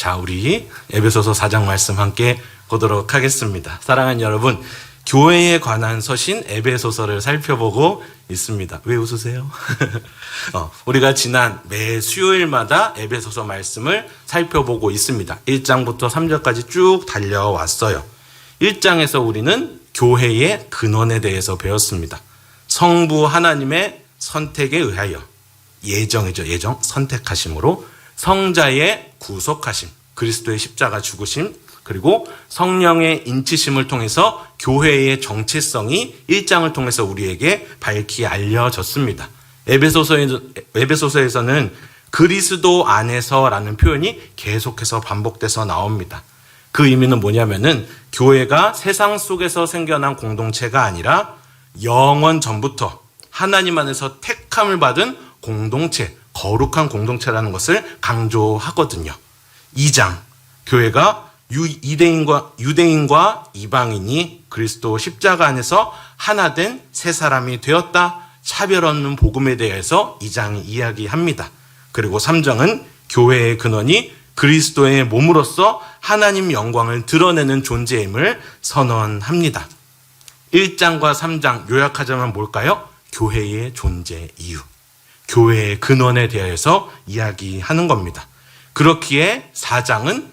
자, 우리 에베소서 4장 말씀 함께 보도록 하겠습니다. 사랑하는 여러분, 교회에 관한 서신 에베소서를 살펴보고 있습니다. 왜 웃으세요? 우리가 지난 매 수요일마다 에베소서 말씀을 살펴보고 있습니다. 1장부터 3절까지 쭉 달려왔어요. 1장에서 우리는 교회의 근원에 대해서 배웠습니다. 성부 하나님의 선택에 의하여 예정이죠. 예정, 선택하심으로 성자의 구속하심, 그리스도의 십자가 죽으심, 그리고 성령의 인치심을 통해서 교회의 정체성이 1장을 통해서 우리에게 밝히 알려졌습니다. 에베소서에서는 그리스도 안에서라는 표현이 계속해서 반복돼서 나옵니다. 그 의미는 뭐냐면은 교회가 세상 속에서 생겨난 공동체가 아니라 영원 전부터 하나님 안에서 택함을 받은 공동체, 거룩한 공동체라는 것을 강조하거든요. 2장, 교회가 유대인과 이방인이 그리스도 십자가 안에서 하나 된 새 사람이 되었다. 차별 없는 복음에 대해서 2장이 이야기합니다. 그리고 3장은 교회의 근원이 그리스도의 몸으로서 하나님 영광을 드러내는 존재임을 선언합니다. 1장과 3장 요약하자면 뭘까요? 교회의 존재 이유, 교회의 근원에 대해서 이야기하는 겁니다. 그렇기에 4장은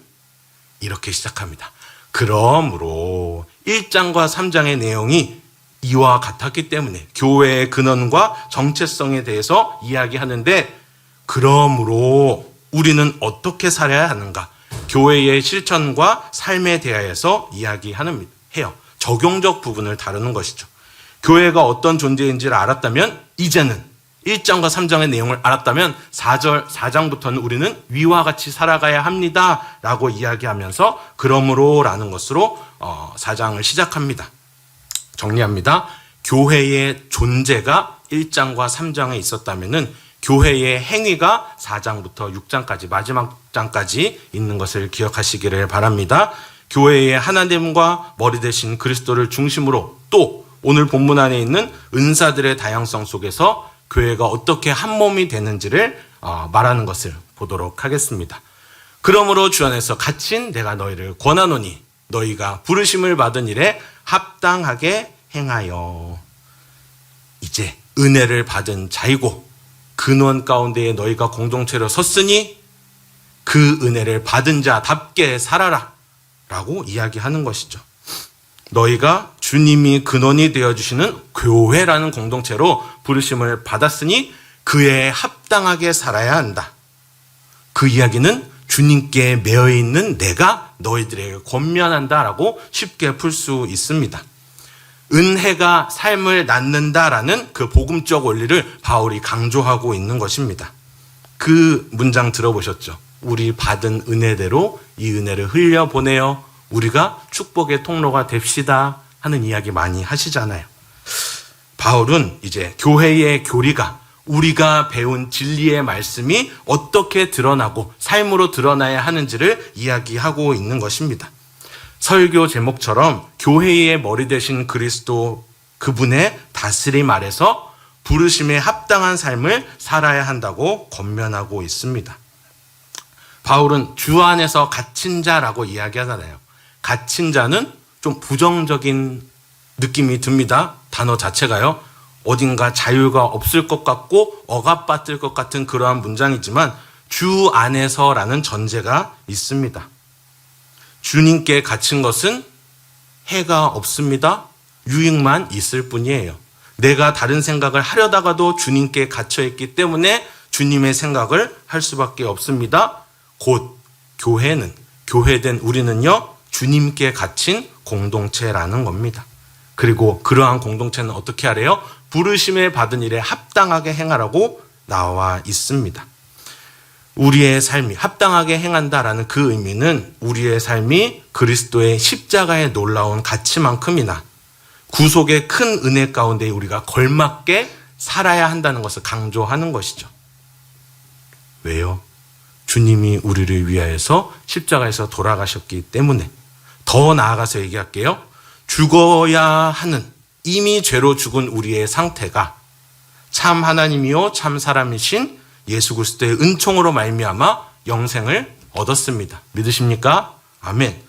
이렇게 시작합니다. 그러므로 1장과 3장의 내용이 이와 같았기 때문에 교회의 근원과 정체성에 대해서 이야기하는데, 그러므로 우리는 어떻게 살아야 하는가? 교회의 실천과 삶에 대하여서 이야기하는 해요. 적용적 부분을 다루는 것이죠. 교회가 어떤 존재인지를 알았다면, 이제는 1장과 3장의 내용을 알았다면 4장부터는 우리는 위와 같이 살아가야 합니다 라고 이야기하면서 그러므로 라는 것으로 4장을 시작합니다. 정리합니다. 교회의 존재가 1장과 3장에 있었다면 교회의 행위가 4장부터 6장까지 마지막 장까지 있는 것을 기억하시기를 바랍니다. 교회의 하나님과 머리 대신 그리스도를 중심으로, 또 오늘 본문 안에 있는 은사들의 다양성 속에서 교회가 어떻게 한 몸이 되는지를 말하는 것을 보도록 하겠습니다. 그러므로 주 안에서 갇힌 내가 너희를 권하노니 너희가 부르심을 받은 일에 합당하게 행하여. 이제 은혜를 받은 자이고 근원 가운데에 너희가 공동체로 섰으니 그 은혜를 받은 자답게 살아라 라고 이야기하는 것이죠. 너희가 주님이 근원이 되어주시는 교회라는 공동체로 부르심을 받았으니 그에 합당하게 살아야 한다. 그 이야기는 주님께 매여있는 내가 너희들에게 권면한다라고 쉽게 풀 수 있습니다. 은혜가 삶을 낳는다라는 그 복음적 원리를 바울이 강조하고 있는 것입니다. 그 문장 들어보셨죠? 우리 받은 은혜대로 이 은혜를 흘려보내어 우리가 축복의 통로가 됩시다 하는 이야기 많이 하시잖아요. 바울은 이제 교회의 교리가, 우리가 배운 진리의 말씀이 어떻게 드러나고 삶으로 드러나야 하는지를 이야기하고 있는 것입니다. 설교 제목처럼 교회의 머리 되신 그리스도, 그분의 다스림 아래서 부르심에 합당한 삶을 살아야 한다고 권면하고 있습니다. 바울은 주 안에서 갇힌 자라고 이야기하잖아요. 갇힌 자는 좀 부정적인 느낌이 듭니다. 단어 자체가요. 어딘가 자유가 없을 것 같고 억압받을 것 같은 그러한 문장이지만 주 안에서라는 전제가 있습니다. 주님께 갇힌 것은 해가 없습니다. 유익만 있을 뿐이에요. 내가 다른 생각을 하려다가도 주님께 갇혀있기 때문에 주님의 생각을 할 수밖에 없습니다. 곧 교회는, 교회된 우리는요, 주님께 갇힌 공동체라는 겁니다. 그리고 그러한 공동체는 어떻게 하래요? 부르심에 받은 일에 합당하게 행하라고 나와 있습니다. 우리의 삶이 합당하게 행한다라는 그 의미는 우리의 삶이 그리스도의 십자가의 놀라운 가치만큼이나 구속의 큰 은혜 가운데 우리가 걸맞게 살아야 한다는 것을 강조하는 것이죠. 왜요? 주님이 우리를 위하여서 십자가에서 돌아가셨기 때문에. 더 나아가서 얘기할게요. 죽어야 하는, 이미 죄로 죽은 우리의 상태가 참 하나님이요 참 사람이신 예수 그리스도의 은총으로 말미암아 영생을 얻었습니다. 믿으십니까? 아멘.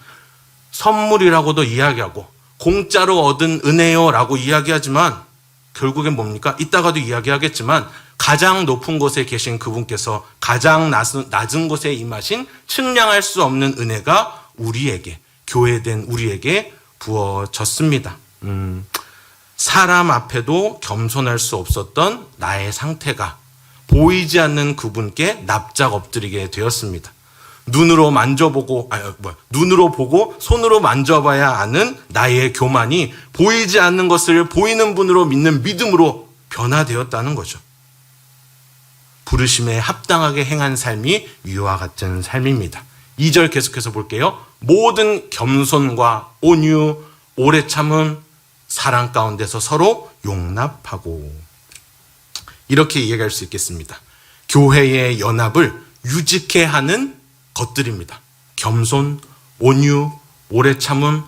선물이라고도 이야기하고 공짜로 얻은 은혜요라고 이야기하지만 결국엔 뭡니까? 이따가도 이야기하겠지만 가장 높은 곳에 계신 그분께서 가장 낮은 곳에 임하신 측량할 수 없는 은혜가 우리에게, 교회된 우리에게 부어졌습니다. 사람 앞에도 겸손할 수 없었던 나의 상태가 보이지 않는 그분께 납작 엎드리게 되었습니다. 눈으로 보고 손으로 만져봐야 아는 나의 교만이 보이지 않는 것을 보이는 분으로 믿는 믿음으로 변화되었다는 거죠. 부르심에 합당하게 행한 삶이 위와 같은 삶입니다. 2절 계속해서 볼게요. 모든 겸손과 온유, 오래 참음, 사랑 가운데서 서로 용납하고. 이렇게 이해할 수 있겠습니다. 교회의 연합을 유지케 하는 것들입니다. 겸손, 온유, 오래 참음,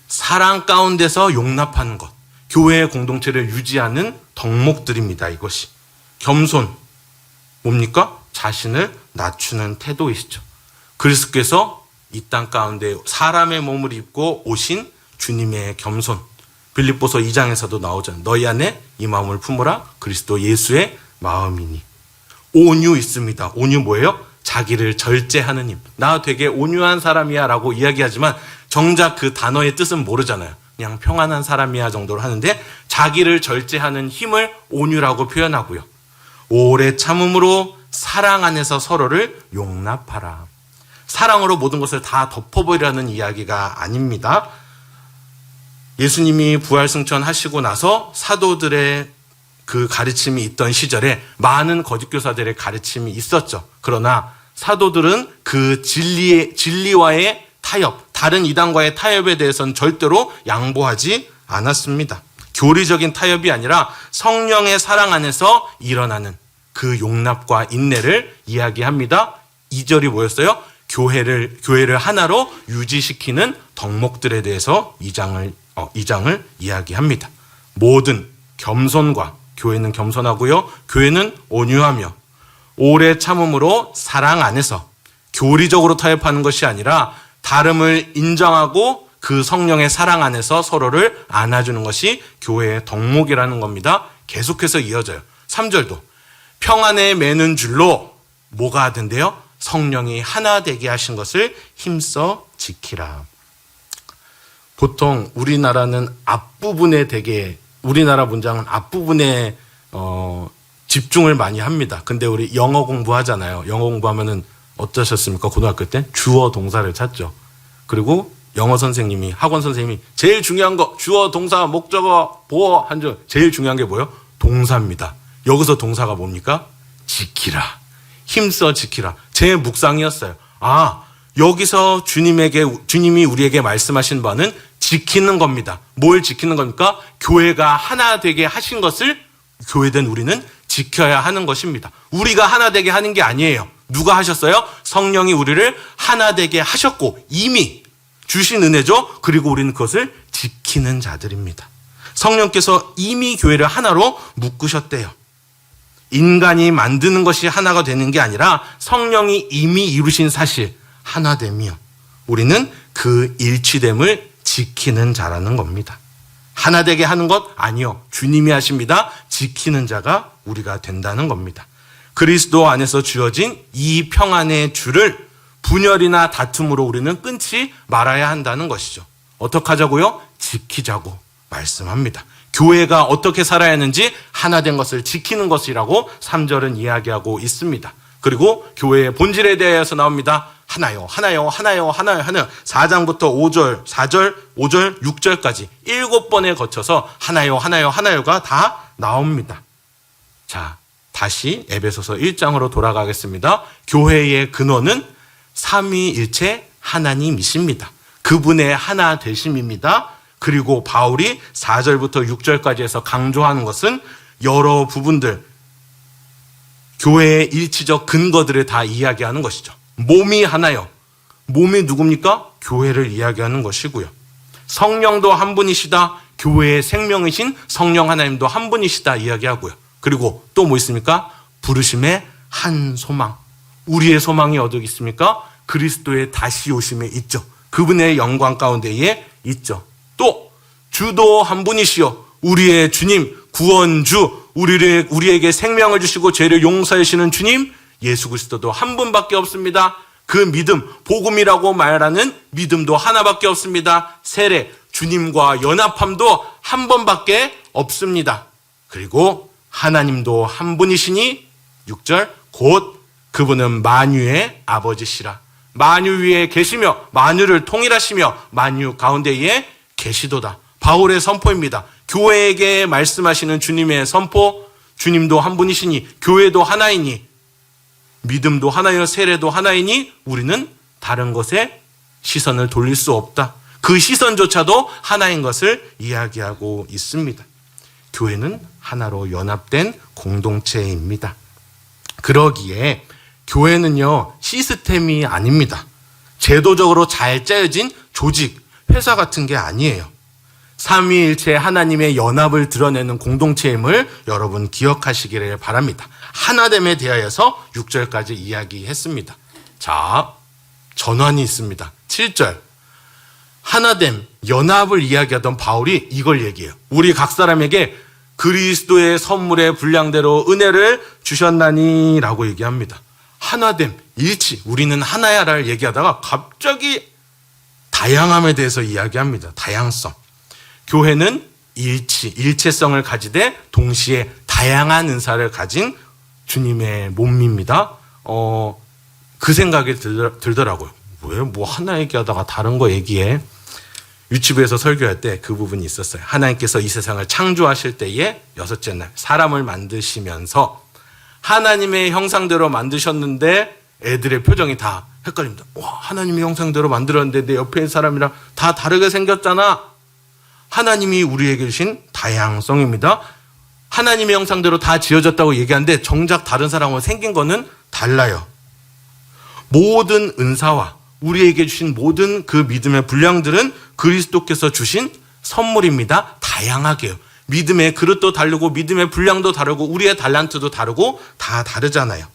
사랑 가운데서 용납하는 것. 교회의 공동체를 유지하는 덕목들입니다. 이것이. 겸손, 뭡니까? 자신을 낮추는 태도이시죠. 그리스도께서 이 땅 가운데 사람의 몸을 입고 오신 주님의 겸손. 빌립보서 2장에서도 나오잖아요. 너희 안에 이 마음을 품으라. 그리스도 예수의 마음이니. 온유 있습니다. 온유 뭐예요? 자기를 절제하는 힘. 나 되게 온유한 사람이야 라고 이야기하지만 정작 그 단어의 뜻은 모르잖아요. 그냥 평안한 사람이야 정도로 하는데 자기를 절제하는 힘을 온유라고 표현하고요. 오래 참음으로 사랑 안에서 서로를 용납하라. 사랑으로 모든 것을 다 덮어버리라는 이야기가 아닙니다. 예수님이 부활승천하시고 나서 사도들의 그 가르침이 있던 시절에 많은 거짓 교사들의 가르침이 있었죠. 그러나 사도들은 그 진리와의 타협, 다른 이단과의 타협에 대해서는 절대로 양보하지 않았습니다. 교리적인 타협이 아니라 성령의 사랑 안에서 일어나는 그 용납과 인내를 이야기합니다. 2절이 뭐였어요? 교회를 하나로 유지시키는 덕목들에 대해서 2장을 이야기합니다. 모든 겸손과, 교회는 겸손하고요. 교회는 온유하며 오래 참음으로 사랑 안에서 교리적으로 타협하는 것이 아니라 다름을 인정하고 그 성령의 사랑 안에서 서로를 안아주는 것이 교회의 덕목이라는 겁니다. 계속해서 이어져요. 3절도 평안에 매는 줄로 뭐가 된대요? 성령이 하나 되게 하신 것을 힘써 지키라. 보통 우리나라는 앞부분에 우리나라 문장은 앞부분에 집중을 많이 합니다. 근데 우리 영어 공부하잖아요. 영어 공부하면은 어떠셨습니까? 고등학교 때 주어 동사를 찾죠. 그리고 영어 선생님이, 학원 선생님이 제일 중요한 거 주어 동사 목적어 보어 한 줄 제일 중요한 게 뭐예요? 동사입니다. 여기서 동사가 뭡니까? 지키라. 힘써 지키라. 제 묵상이었어요. 여기서 주님이 우리에게 말씀하신 바는 지키는 겁니다. 뭘 지키는 겁니까? 교회가 하나 되게 하신 것을 교회된 우리는 지켜야 하는 것입니다. 우리가 하나 되게 하는 게 아니에요. 누가 하셨어요? 성령이 우리를 하나 되게 하셨고 이미 주신 은혜죠. 그리고 우리는 그것을 지키는 자들입니다. 성령께서 이미 교회를 하나로 묶으셨대요. 인간이 만드는 것이 하나가 되는 게 아니라 성령이 이미 이루신 사실, 하나됨이요. 우리는 그 일치됨을 지키는 자라는 겁니다. 하나 되게 하는 것 아니요. 주님이 하십니다. 지키는 자가 우리가 된다는 겁니다. 그리스도 안에서 주어진 이 평안의 줄을 분열이나 다툼으로 우리는 끊지 말아야 한다는 것이죠. 어떻게 하자고요? 지키자고 말씀합니다. 교회가 어떻게 살아야 하는지 하나 된 것을 지키는 것이라고 3절은 이야기하고 있습니다. 그리고 교회의 본질에 대해서 나옵니다. 하나요, 하나요, 하나요, 하나요, 하나요. 4장부터 5절, 4절, 5절, 6절까지 7번에 거쳐서 하나요, 하나요, 하나요가 다 나옵니다. 자, 다시 에베소서 1장으로 돌아가겠습니다. 교회의 근원은 삼위일체 하나님이십니다. 그분의 하나 되심입니다. 그리고 바울이 4절부터 6절까지 해서 강조하는 것은 여러 부분들, 교회의 일치적 근거들을 다 이야기하는 것이죠. 몸이 하나요. 몸이 누굽니까? 교회를 이야기하는 것이고요. 성령도 한 분이시다. 교회의 생명이신 성령 하나님도 한 분이시다 이야기하고요. 그리고 또 뭐 있습니까? 부르심의 한 소망. 우리의 소망이 어디 있습니까? 그리스도의 다시 오심에 있죠. 그분의 영광 가운데에 있죠. 또 주도 한 분이시요 우리의 주님, 구원주, 우리에게 생명을 주시고 죄를 용서해 주시는 주님 예수 그리스도도 한 분밖에 없습니다. 그 믿음, 복음이라고 말하는 믿음도 하나밖에 없습니다. 세례, 주님과 연합함도 한 번밖에 없습니다. 그리고 하나님도 한 분이시니 6절 곧 그분은 만유의 아버지시라. 만유 위에 계시며 만유를 통일하시며 만유 가운데에 계시도다. 바울의 선포입니다. 교회에게 말씀하시는 주님의 선포, 주님도 한 분이시니 교회도 하나이니 믿음도 하나요 세례도 하나이니 우리는 다른 것에 시선을 돌릴 수 없다. 그 시선조차도 하나인 것을 이야기하고 있습니다. 교회는 하나로 연합된 공동체입니다. 그러기에 교회는요 시스템이 아닙니다. 제도적으로 잘 짜여진 조직, 회사 같은 게 아니에요. 삼위일체 하나님의 연합을 드러내는 공동체임을 여러분 기억하시기를 바랍니다. 하나됨에 대하여서 6절까지 이야기했습니다. 자, 전환이 있습니다. 7절 하나됨, 연합을 이야기하던 바울이 이걸 얘기해요. 우리 각 사람에게 그리스도의 선물의 분량대로 은혜를 주셨나니 라고 얘기합니다. 하나됨, 일치, 우리는 하나야를 얘기하다가 갑자기 다양함에 대해서 이야기합니다. 다양성. 교회는 일체성을 가지되 동시에 다양한 은사를 가진 주님의 몸입니다. 그 생각이 들더라고요. 왜 뭐 하나 얘기하다가 다른 거 얘기해? 유치부에서 설교할 때 그 부분이 있었어요. 하나님께서 이 세상을 창조하실 때에 여섯째 날 사람을 만드시면서 하나님의 형상대로 만드셨는데 애들의 표정이 다 헷갈립니다. 와, 하나님의 형상대로 만들었는데 내 옆에 있는 사람이랑 다 다르게 생겼잖아. 하나님이 우리에게 주신 다양성입니다. 하나님의 형상대로 다 지어졌다고 얘기하는데 정작 다른 사람하고 생긴 거는 달라요. 모든 은사와 우리에게 주신 모든 그 믿음의 분량들은 그리스도께서 주신 선물입니다. 다양하게요. 믿음의 그릇도 다르고 믿음의 분량도 다르고 우리의 달란트도 다르고 다 다르잖아요.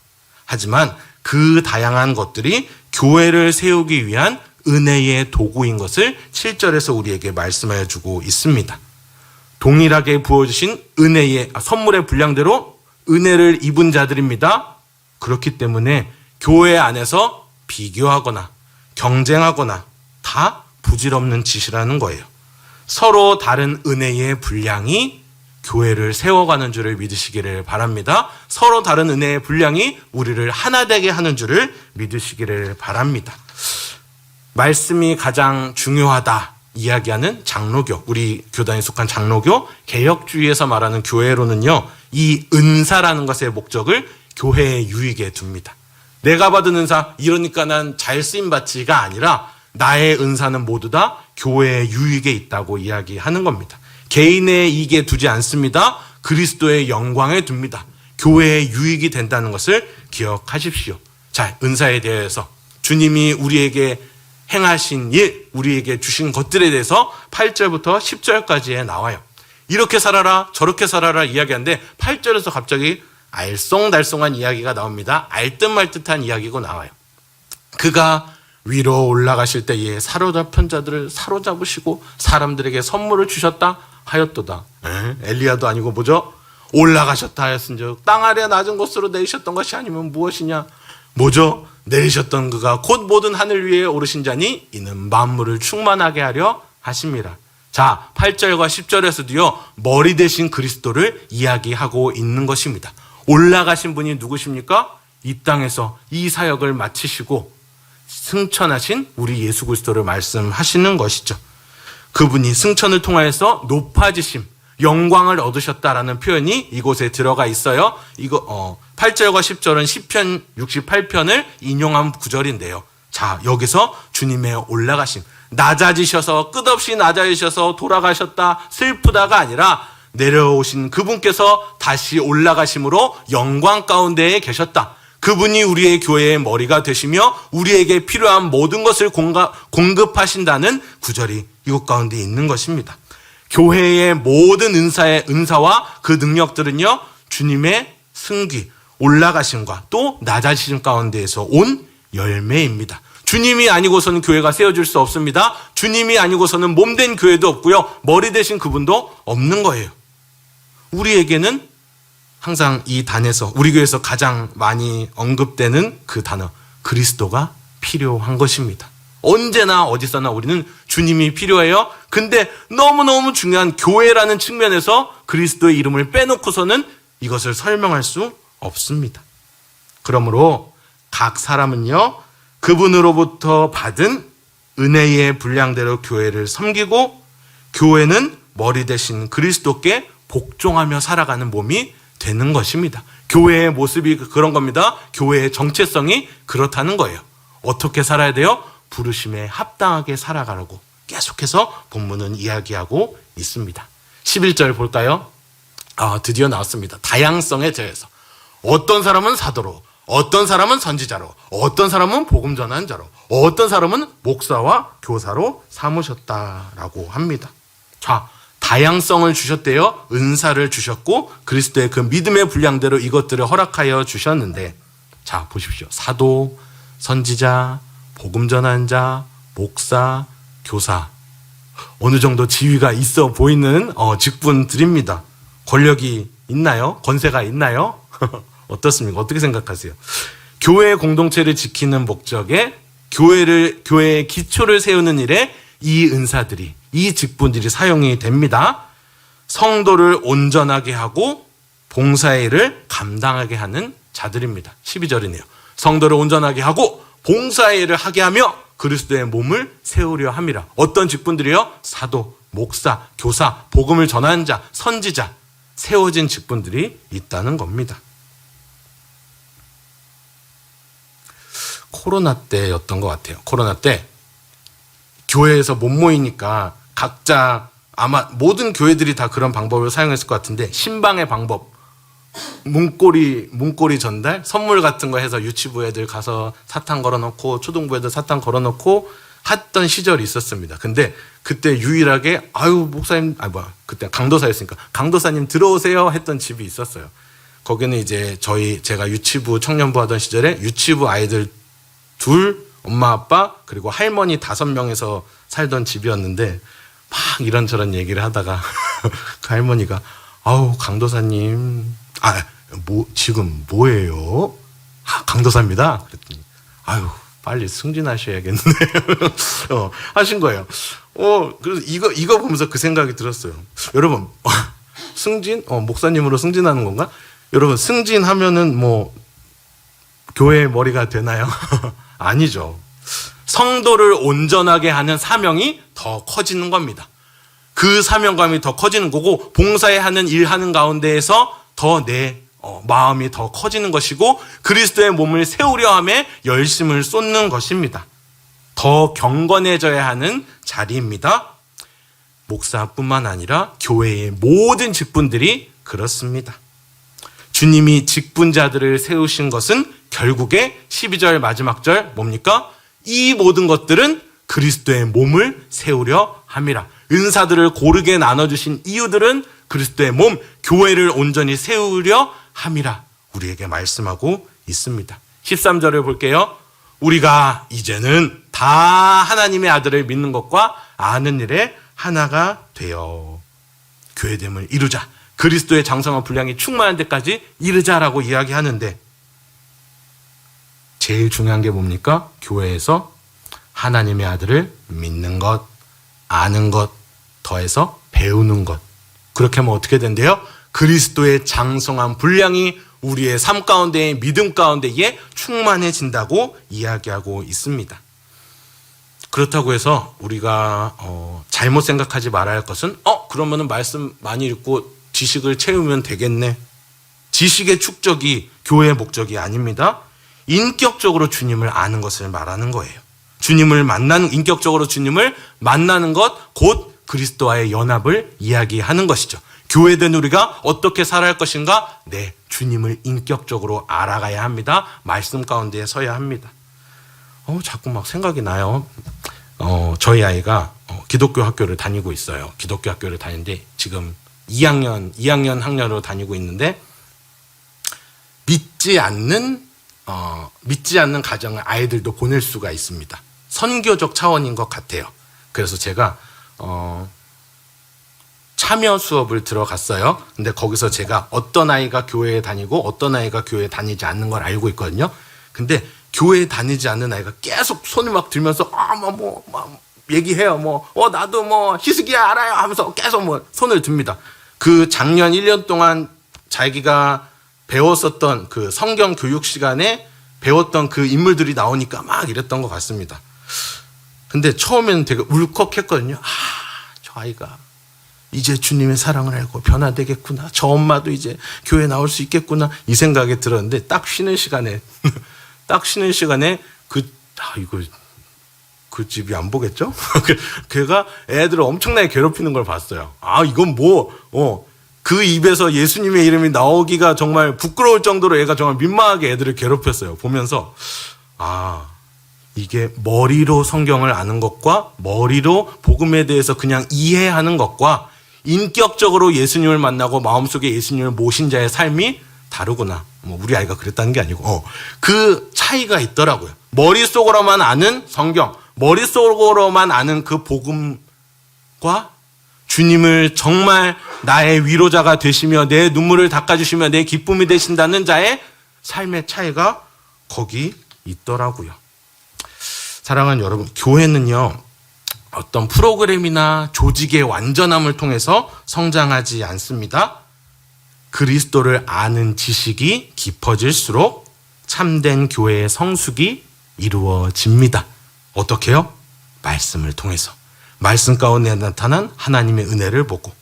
하지만 그 다양한 것들이 교회를 세우기 위한 은혜의 도구인 것을 7절에서 우리에게 말씀해 주고 있습니다. 동일하게 부어주신 은혜의 선물의 분량대로 은혜를 입은 자들입니다. 그렇기 때문에 교회 안에서 비교하거나 경쟁하거나 다 부질없는 짓이라는 거예요. 서로 다른 은혜의 분량이 교회를 세워가는 줄을 믿으시기를 바랍니다. 서로 다른 은혜의 분량이 우리를 하나 되게 하는 줄을 믿으시기를 바랍니다. 말씀이 가장 중요하다 이야기하는 장로교, 우리 교단에 속한 장로교, 개혁주의에서 말하는 교회로는요, 이 은사라는 것의 목적을 교회의 유익에 둡니다. 내가 받은 은사, 이러니까 난 잘 쓰임받지가 아니라 나의 은사는 모두 다 교회의 유익에 있다고 이야기하는 겁니다. 개인의 이익에 두지 않습니다. 그리스도의 영광에 둡니다. 교회의 유익이 된다는 것을 기억하십시오. 자, 은사에 대해서 주님이 우리에게 행하신 일, 우리에게 주신 것들에 대해서 8절부터 10절까지에 나와요. 이렇게 살아라, 저렇게 살아라 이야기하는데 8절에서 갑자기 알쏭달쏭한 이야기가 나옵니다. 알듯말듯한 이야기가 나와요. 그가 위로 올라가실 때에 사로잡힌 자들을 사로잡으시고 사람들에게 선물을 주셨다 하였도다. 엘리야도 아니고 뭐죠? 올라가셨다 하였은즉 땅 아래 낮은 곳으로 내리셨던 것이 아니면 무엇이냐? 뭐죠? 내리셨던 그가 곧 모든 하늘 위에 오르신 자니 이는 만물을 충만하게 하려 하심이라. 자, 8절과 10절에서도요 머리 대신 그리스도를 이야기하고 있는 것입니다. 올라가신 분이 누구십니까? 이 땅에서 이 사역을 마치시고 승천하신 우리 예수 그리스도를 말씀하시는 것이죠. 그분이 승천을 통하여서 높아지심, 영광을 얻으셨다라는 표현이 이곳에 들어가 있어요. 이거 8절과 10절은 시편 68편을 인용한 구절인데요. 자, 여기서 주님의 올라가심, 낮아지셔서 끝없이 낮아지셔서 돌아가셨다 슬프다가 아니라 내려오신 그분께서 다시 올라가심으로 영광 가운데에 계셨다. 그분이 우리의 교회의 머리가 되시며 우리에게 필요한 모든 것을 공급하신다는 구절이 이곳 가운데 있는 것입니다. 교회의 모든 은사와 그 능력들은요, 주님의 승귀, 올라가심과 또 낮아지심 가운데에서 온 열매입니다. 주님이 아니고서는 교회가 세워질 수 없습니다. 주님이 아니고서는 몸된 교회도 없고요. 머리 대신 그분도 없는 거예요. 우리에게는 항상 이 단에서, 우리 교회에서 가장 많이 언급되는 그 단어, 그리스도가 필요한 것입니다. 언제나 어디서나 우리는 주님이 필요해요. 근데 너무너무 중요한 교회라는 측면에서 그리스도의 이름을 빼놓고서는 이것을 설명할 수 없습니다. 그러므로 각 사람은요, 그분으로부터 받은 은혜의 분량대로 교회를 섬기고, 교회는 머리 대신 그리스도께 복종하며 살아가는 몸이 되는 것입니다. 교회의 모습이 그런 겁니다. 교회의 정체성이 그렇다는 거예요. 어떻게 살아야 돼요? 부르심에 합당하게 살아가라고 계속해서 본문은 이야기하고 있습니다. 11절 볼까요? 드디어 나왔습니다. 다양성에 대해서. 어떤 사람은 사도로, 어떤 사람은 선지자로, 어떤 사람은 복음 전하는 자로, 어떤 사람은 목사와 교사로 삼으셨다라고 합니다. 자, 다양성을 주셨대요. 은사를 주셨고 그리스도의 그 믿음의 분량대로 이것들을 허락하여 주셨는데, 자 보십시오. 사도, 선지자, 복음 전하는 자, 목사, 교사, 어느 정도 지위가 있어 보이는 직분들입니다. 권력이 있나요? 권세가 있나요? 어떻습니까? 어떻게 생각하세요? 교회 공동체를 지키는 목적에, 교회의 기초를 세우는 일에 이 은사들이, 이 직분들이 사용이 됩니다. 성도를 온전하게 하고 봉사의 일을 감당하게 하는 자들입니다. 12절이네요. 성도를 온전하게 하고 봉사의 일을 하게 하며 그리스도의 몸을 세우려 함이라. 어떤 직분들이요? 사도, 목사, 교사, 복음을 전하는 자, 선지자, 세워진 직분들이 있다는 겁니다. 코로나 때였던 것 같아요. 코로나 때 교회에서 못 모이니까 각자, 아마 모든 교회들이 다 그런 방법을 사용했을 것 같은데, 신방의 방법, 문고리 전달, 선물 같은 거 해서 유치부 애들 가서 사탕 걸어놓고 초등부 애들 사탕 걸어놓고 했던 시절이 있었습니다. 근데 그때 유일하게 목사님, 그때 강도사였으니까 강도사님 들어오세요 했던 집이 있었어요. 거기는 이제 제가 유치부 청년부 하던 시절에 유치부 아이들 둘, 엄마 아빠 그리고 할머니 5명에서 살던 집이었는데, 막 이런저런 얘기를 하다가 그 할머니가 강도사님 지금 뭐예요? 강도사입니다. 그랬더니 빨리 승진하셔야겠네. 하신 거예요. 그래서 이거 보면서 그 생각이 들었어요. 여러분, 승진? 목사님으로 승진하는 건가? 여러분, 승진하면은 교회의 머리가 되나요? 아니죠. 성도를 온전하게 하는 사명이 더 커지는 겁니다. 그 사명감이 더 커지는 거고, 봉사에 하는 일하는 가운데에서 더 내 마음이 더 커지는 것이고, 그리스도의 몸을 세우려 함에 열심을 쏟는 것입니다. 더 경건해져야 하는 자리입니다. 목사뿐만 아니라 교회의 모든 직분들이 그렇습니다. 주님이 직분자들을 세우신 것은 결국에 12절 마지막 절 뭡니까? 이 모든 것들은 그리스도의 몸을 세우려 함이라. 은사들을 고르게 나눠주신 이유들은 그리스도의 몸, 교회를 온전히 세우려 함이라 우리에게 말씀하고 있습니다. 13절을 볼게요. 우리가 이제는 다 하나님의 아들을 믿는 것과 아는 일에 하나가 되어 교회됨을 이루자. 그리스도의 장성한 분량이 충만한 데까지 이르자라고 이야기하는데, 제일 중요한 게 뭡니까? 교회에서 하나님의 아들을 믿는 것, 아는 것, 더해서 배우는 것. 그렇게 하면 어떻게 된대요? 그리스도의 장성한 분량이 우리의 삶 가운데, 믿음 가운데에 충만해진다고 이야기하고 있습니다. 그렇다고 해서 우리가 잘못 생각하지 말아야 할 것은 그러면은 말씀 많이 읽고 지식을 채우면 되겠네. 지식의 축적이 교회의 목적이 아닙니다. 인격적으로 주님을 아는 것을 말하는 거예요. 인격적으로 주님을 만나는 것, 곧 그리스도와의 연합을 이야기하는 것이죠. 교회된 우리가 어떻게 살아야 할 것인가? 네, 주님을 인격적으로 알아가야 합니다. 말씀 가운데에 서야 합니다. 자꾸 막 생각이 나요. 저희 아이가 기독교 학교를 다니고 있어요. 기독교 학교를 다니는데 지금 2학년 학년으로 다니고 있는데, 믿지 않는 믿지 않는 가정의 아이들도 보낼 수가 있습니다. 선교적 차원인 것 같아요. 그래서 제가 참여 수업을 들어갔어요. 근데 거기서 제가 어떤 아이가 교회에 다니고 어떤 아이가 교회에 다니지 않는 걸 알고 있거든요. 근데 교회에 다니지 않는 아이가 계속 손을 막 들면서 얘기해요. 나도 히스기야 알아요 하면서 계속 손을 듭니다. 그 작년 1년 동안 자기가 배웠었던 그 성경 교육 시간에 배웠던 그 인물들이 나오니까 막 이랬던 것 같습니다. 근데 처음에는 되게 울컥했거든요. 저 아이가 이제 주님의 사랑을 알고 변화되겠구나. 저 엄마도 이제 교회 나올 수 있겠구나. 이 생각이 들었는데 딱 쉬는 시간에 그 집이 안 보겠죠? 걔가 애들을 엄청나게 괴롭히는 걸 봤어요. 이건 그 입에서 예수님의 이름이 나오기가 정말 부끄러울 정도로 얘가 정말 민망하게 애들을 괴롭혔어요. 보면서 이게 머리로 성경을 아는 것과 머리로 복음에 대해서 그냥 이해하는 것과 인격적으로 예수님을 만나고 마음속에 예수님을 모신 자의 삶이 다르구나. 우리 아이가 그랬다는 게 아니고 그 차이가 있더라고요. 머릿속으로만 아는 성경, 머릿속으로만 아는 그 복음과 주님을 정말 나의 위로자가 되시며 내 눈물을 닦아주시며 내 기쁨이 되신다는 자의 삶의 차이가 거기 있더라고요. 사랑하는 여러분, 교회는요 어떤 프로그램이나 조직의 완전함을 통해서 성장하지 않습니다. 그리스도를 아는 지식이 깊어질수록 참된 교회의 성숙이 이루어집니다. 어떻게요? 말씀을 통해서. 말씀 가운데 나타난 하나님의 은혜를 보고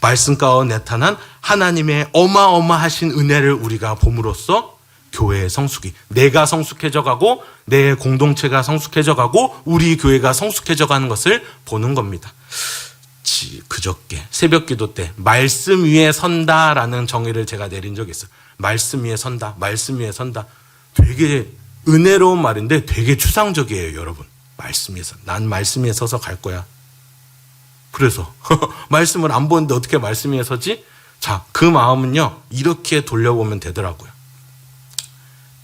말씀 가운데 나타난 하나님의 어마어마하신 은혜를 우리가 봄으로써 교회의 성숙이, 내가 성숙해져 가고 내 공동체가 성숙해져 가고 우리 교회가 성숙해져 가는 것을 보는 겁니다. 그저께 새벽 기도 때 말씀 위에 선다라는 정의를 제가 내린 적이 있어요. 말씀 위에 선다, 말씀 위에 선다. 되게 은혜로운 말인데 되게 추상적이에요, 여러분. 말씀 위에 난 말씀 위에 서서 갈 거야. 그래서 말씀을 안 보는데 어떻게 말씀 위에 서지? 자, 그 마음은요 이렇게 돌려보면 되더라고요.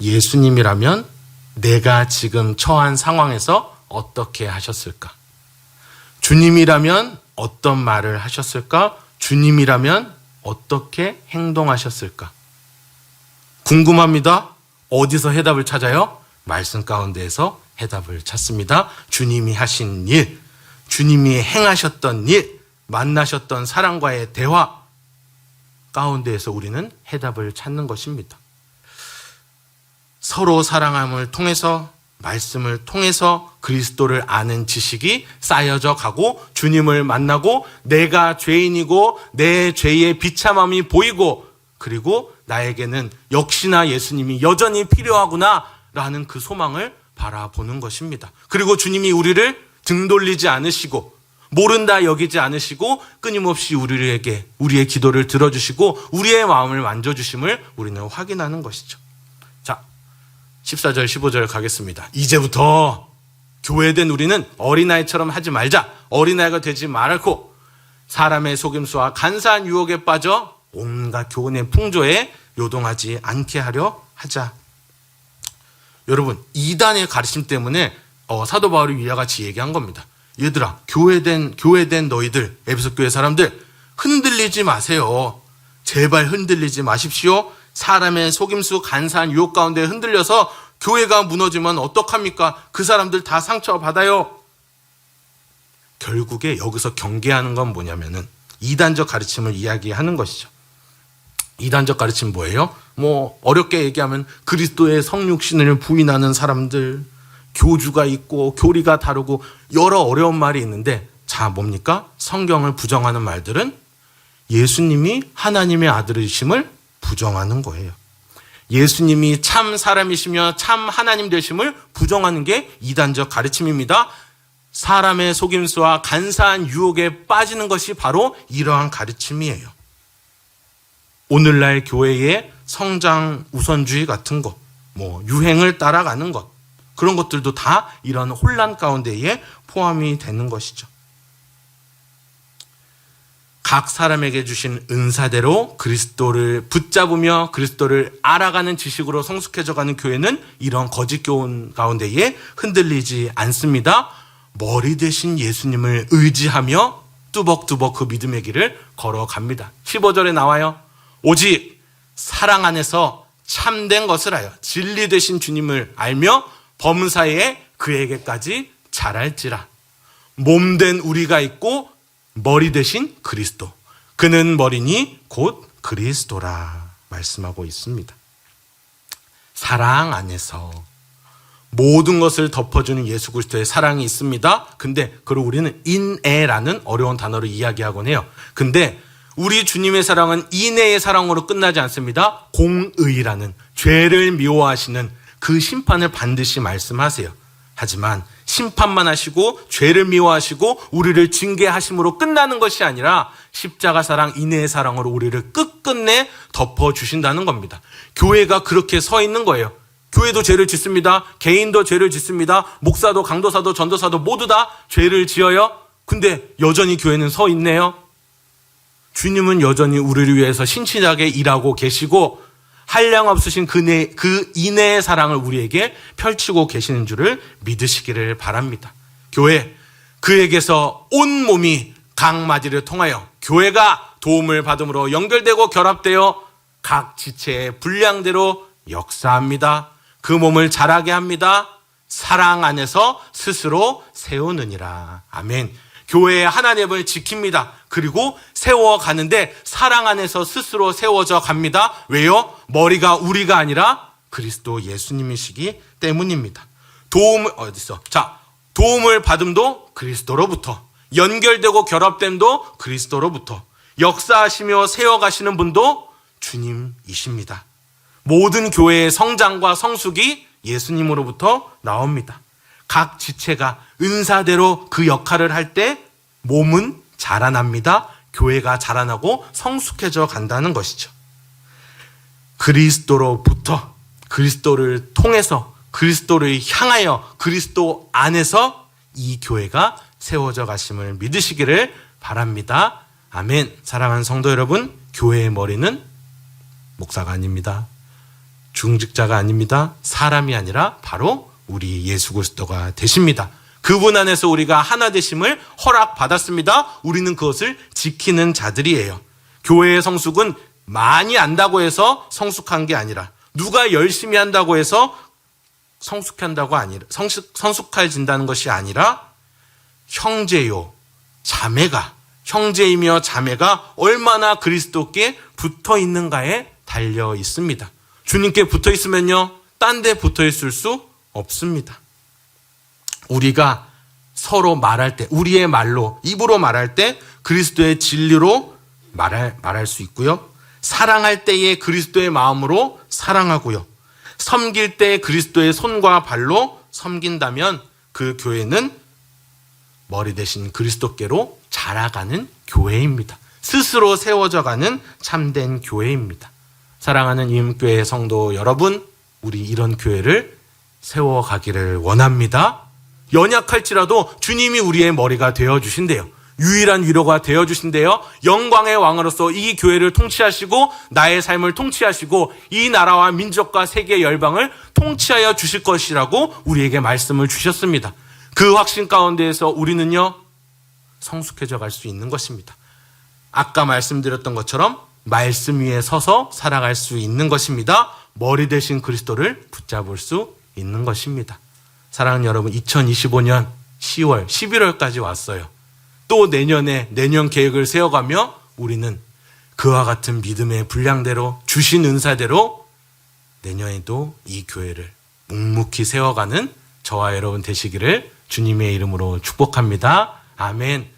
예수님이라면 내가 지금 처한 상황에서 어떻게 하셨을까? 주님이라면 어떤 말을 하셨을까? 주님이라면 어떻게 행동하셨을까? 궁금합니다. 어디서 해답을 찾아요? 말씀 가운데에서 해답을 찾습니다. 주님이 하신 일, 주님이 행하셨던 일, 만나셨던 사람과의 대화 가운데에서 우리는 해답을 찾는 것입니다. 서로 사랑함을 통해서, 말씀을 통해서 그리스도를 아는 지식이 쌓여져 가고 주님을 만나고 내가 죄인이고 내 죄의 비참함이 보이고 그리고 나에게는 역시나 예수님이 여전히 필요하구나 라는 그 소망을 바라보는 것입니다. 그리고 주님이 우리를 등 돌리지 않으시고 모른다 여기지 않으시고 끊임없이 우리의 기도를 들어주시고 우리의 마음을 만져주심을 우리는 확인하는 것이죠. 14절 15절 가겠습니다. 이제부터 교회된 우리는 어린아이처럼 하지 말자. 어린아이가 되지 말고 사람의 속임수와 간사한 유혹에 빠져 온갖 교훈의 풍조에 요동하지 않게 하려 하자. 여러분, 이단의 가르침 때문에 사도 바울이 이와 같이 얘기한 겁니다. 얘들아, 교회된 너희들, 에베소 교회 사람들 흔들리지 마세요. 제발 흔들리지 마십시오. 사람의 속임수 간사한 유혹 가운데 흔들려서 교회가 무너지면 어떡합니까? 그 사람들 다 상처받아요. 결국에 여기서 경계하는 건 뭐냐면은 이단적 가르침을 이야기하는 것이죠. 이단적 가르침 뭐예요? 어렵게 얘기하면 그리스도의 성육신을 부인하는 사람들, 교주가 있고 교리가 다르고 여러 어려운 말이 있는데 자, 뭡니까? 성경을 부정하는 말들은 예수님이 하나님의 아들이심을 부정하는 거예요. 예수님이 참 사람이시며 참 하나님 되심을 부정하는 게 이단적 가르침입니다. 사람의 속임수와 간사한 유혹에 빠지는 것이 바로 이러한 가르침이에요. 오늘날 교회의 성장 우선주의 같은 것, 유행을 따라가는 것, 그런 것들도 다 이런 혼란 가운데에 포함이 되는 것이죠. 각 사람에게 주신 은사대로 그리스도를 붙잡으며 그리스도를 알아가는 지식으로 성숙해져가는 교회는 이런 거짓 교훈 가운데에 흔들리지 않습니다. 머리 대신 예수님을 의지하며 뚜벅뚜벅 그 믿음의 길을 걸어갑니다. 15절에 나와요. 오직 사랑 안에서 참된 것을 하여 진리 되신 주님을 알며 범사에 그에게까지 자랄지라. 몸된 우리가 있고 머리 대신 그리스도. 그는 머리니 곧 그리스도라 말씀하고 있습니다. 사랑 안에서 모든 것을 덮어주는 예수 그리스도의 사랑이 있습니다. 근데 그걸 우리는 인애라는 어려운 단어로 이야기하곤 해요. 근데 우리 주님의 사랑은 인애의 사랑으로 끝나지 않습니다. 공의라는 죄를 미워하시는 그 심판을 반드시 말씀하세요. 하지만 심판만 하시고 죄를 미워하시고 우리를 징계하심으로 끝나는 것이 아니라 십자가 사랑, 인애의 사랑으로 우리를 끝끝내 덮어주신다는 겁니다. 교회가 그렇게 서 있는 거예요. 교회도 죄를 짓습니다. 개인도 죄를 짓습니다. 목사도 강도사도 전도사도 모두 다 죄를 지어요. 근데 여전히 교회는 서 있네요. 주님은 여전히 우리를 위해서 신실하게 일하고 계시고 한량없으신 그 인애의 사랑을 우리에게 펼치고 계시는 줄을 믿으시기를 바랍니다. 교회, 그에게서 온 몸이 각마디를 통하여 교회가 도움을 받음으로 연결되고 결합되어 각 지체의 분량대로 역사합니다. 그 몸을 자라게 합니다. 사랑 안에서 스스로 세우느니라. 아멘. 교회의 하나님을 지킵니다. 그리고 세워가는데 사랑 안에서 스스로 세워져 갑니다. 왜요? 머리가 우리가 아니라 그리스도 예수님이시기 때문입니다. 도움을 받음도 그리스도로부터, 연결되고 결합됨도 그리스도로부터, 역사하시며 세워가시는 분도 주님이십니다. 모든 교회의 성장과 성숙이 예수님으로부터 나옵니다. 각 지체가 은사대로 그 역할을 할 때 몸은 자라납니다. 교회가 자라나고 성숙해져 간다는 것이죠. 그리스도로부터, 그리스도를 통해서, 그리스도를 향하여, 그리스도 안에서 이 교회가 세워져 가심을 믿으시기를 바랍니다. 아멘. 사랑하는 성도 여러분, 교회의 머리는 목사가 아닙니다. 중직자가 아닙니다. 사람이 아니라 바로 우리 예수 그리스도가 되십니다. 그분 안에서 우리가 하나 되심을 허락받았습니다. 우리는 그것을 지키는 자들이에요. 교회의 성숙은 많이 안다고 해서 성숙한 게 아니라, 누가 열심히 한다고 해서 성숙해진다는 것이 아니라, 형제이며 자매가 얼마나 그리스도께 붙어 있는가에 달려 있습니다. 주님께 붙어 있으면요, 딴 데 붙어 있을 수 없습니다. 우리가 서로 말할 때, 우리의 말로, 입으로 말할 때 그리스도의 진리로 말할 수 있고요. 사랑할 때에 그리스도의 마음으로 사랑하고요. 섬길 때 그리스도의 손과 발로 섬긴다면 그 교회는 머리 대신 그리스도께로 자라가는 교회입니다. 스스로 세워져가는 참된 교회입니다. 사랑하는 이음교회 성도 여러분, 우리 이런 교회를 세워가기를 원합니다. 연약할지라도 주님이 우리의 머리가 되어주신대요. 유일한 위로가 되어주신대요. 영광의 왕으로서 이 교회를 통치하시고 나의 삶을 통치하시고 이 나라와 민족과 세계 열방을 통치하여 주실 것이라고 우리에게 말씀을 주셨습니다. 그 확신 가운데에서 우리는요, 성숙해져 갈 수 있는 것입니다. 아까 말씀드렸던 것처럼 말씀 위에 서서 살아갈 수 있는 것입니다. 머리 대신 그리스도를 붙잡을 수 있는 것입니다. 사랑하는 여러분, 2025년 10월, 11월까지 왔어요. 또 내년 계획을 세워가며 우리는 그와 같은 믿음의 분량대로, 주신 은사대로 내년에도 이 교회를 묵묵히 세워가는 저와 여러분 되시기를 주님의 이름으로 축복합니다. 아멘.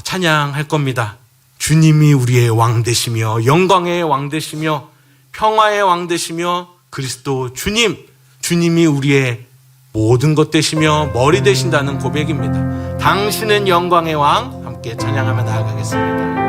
찬양할 겁니다. 주님이 우리의 왕 되시며 영광의 왕 되시며 평화의 왕 되시며 그리스도 주님이 우리의 모든 것 되시며 머리 되신다는 고백입니다. 당신은 영광의 왕, 함께 찬양하며 나아가겠습니다.